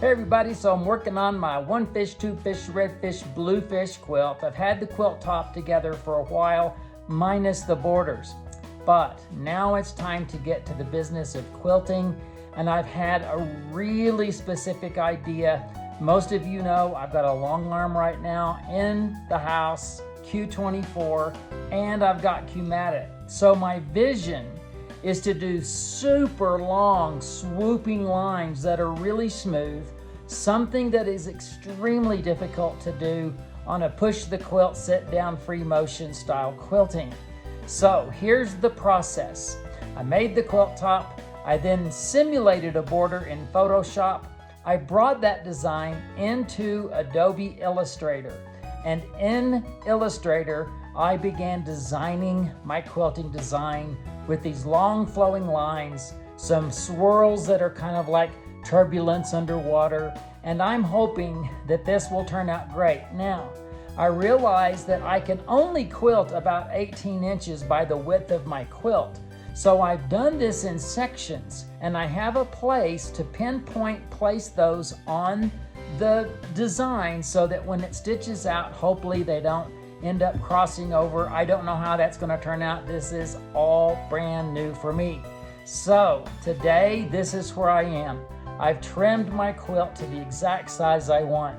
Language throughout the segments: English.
Hey everybody, so I'm working on my 1 fish, 2 fish, red fish, blue fish quilt. I've had the quilt top together for a while, minus the borders. But now it's time to get to the business of quilting, and I've had a really specific idea. Most of you know I've got a Longarm right now in the house, Q24, and I've got Q-matic. So my vision is to do super long swooping lines that are really smooth, something that is extremely difficult to do on a push the quilt sit down free motion style quilting. So here's the process. I made the quilt top, I then simulated a border in Photoshop. I brought that design into Adobe Illustrator, and in Illustrator I began designing my quilting design with these long flowing lines, some swirls that are kind of like turbulence underwater, and I'm hoping that this will turn out great. Now, I realize that I can only quilt about 18 inches by the width of my quilt. So I've done this in sections, and I have a place to pinpoint place those on the design so that when it stitches out, hopefully they don't end up crossing over. I don't know how that's going to turn out. This is all brand new for me. So today, this is where I am. I've trimmed my quilt to the exact size I want.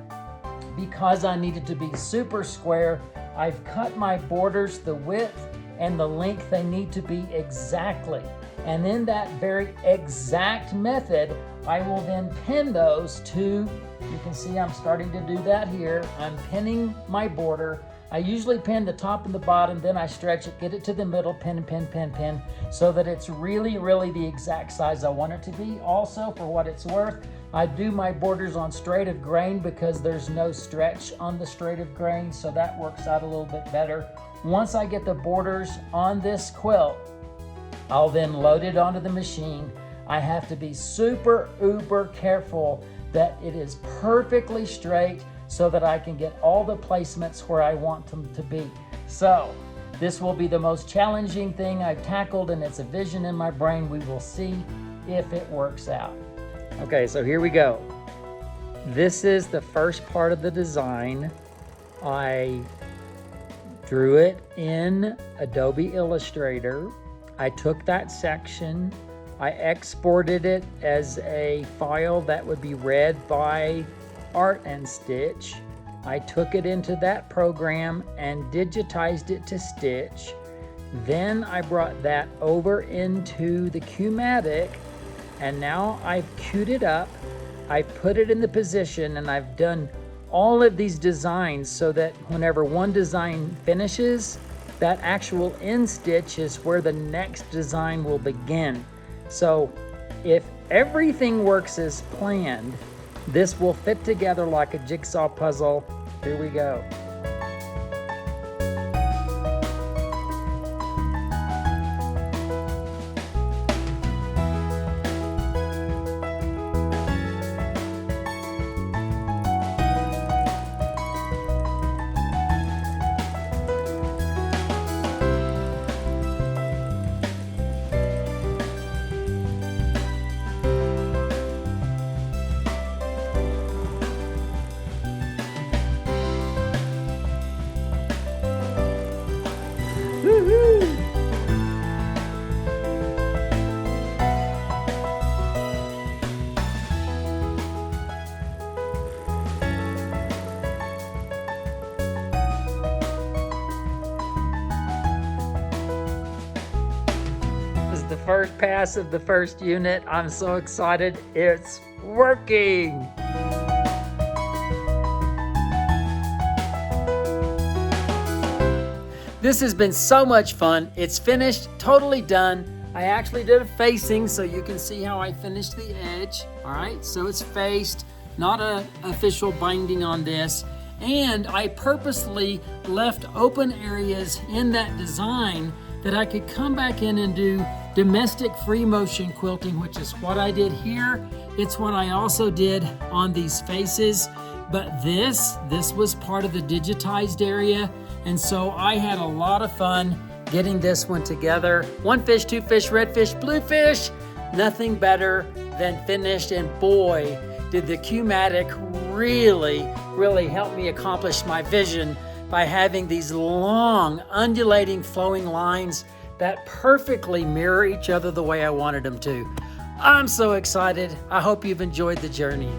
Because I needed to be super square, I've cut my borders the width and the length they need to be exactly. And in that very exact method, I will then pin those to, you can see I'm starting to do that here. I'm pinning my border. I usually pin the top and the bottom, then I stretch it, get it to the middle, pin, pin, pin, pin, so that it's really, really the exact size I want it to be. Also, for what it's worth, I do my borders on straight of grain because there's no stretch on the straight of grain, so that works out a little bit better. Once I get the borders on this quilt, I'll then load it onto the machine. I have to be super uber careful that it is perfectly straight so that I can get all the placements where I want them to be. So this will be the most challenging thing I've tackled, and it's a vision in my brain. We will see if it works out. Okay, so here we go. This is the first part of the design. I drew it in Adobe Illustrator. I took that section, I exported it as a file that would be read by Art and Stitch. I took it into that program and digitized it to Stitch. Then I brought that over into the Q-matic, and now I've queued it up. I put it in the position, and I've done all of these designs so that whenever one design finishes, that actual end stitch is where the next design will begin. So if everything works as planned, this will fit together like a jigsaw puzzle. Here we go. The first pass of the first unit. I'm so excited. It's working. This has been so much fun. It's finished, totally done. I actually did a facing so you can see how I finished the edge. All right, so it's faced, not an official binding on this. And I purposely left open areas in that design that I could come back in and do domestic free motion quilting, which is what I did here. It's what I also did on these faces, but this was part of the digitized area, and so I had a lot of fun getting this one together. 1 fish, 2 fish, red fish, blue fish, nothing better than finished, and boy, did the Q-matic really help me accomplish my vision by having these long, undulating, flowing lines that perfectly mirror each other the way I wanted them to. I'm so excited. I hope you've enjoyed the journey.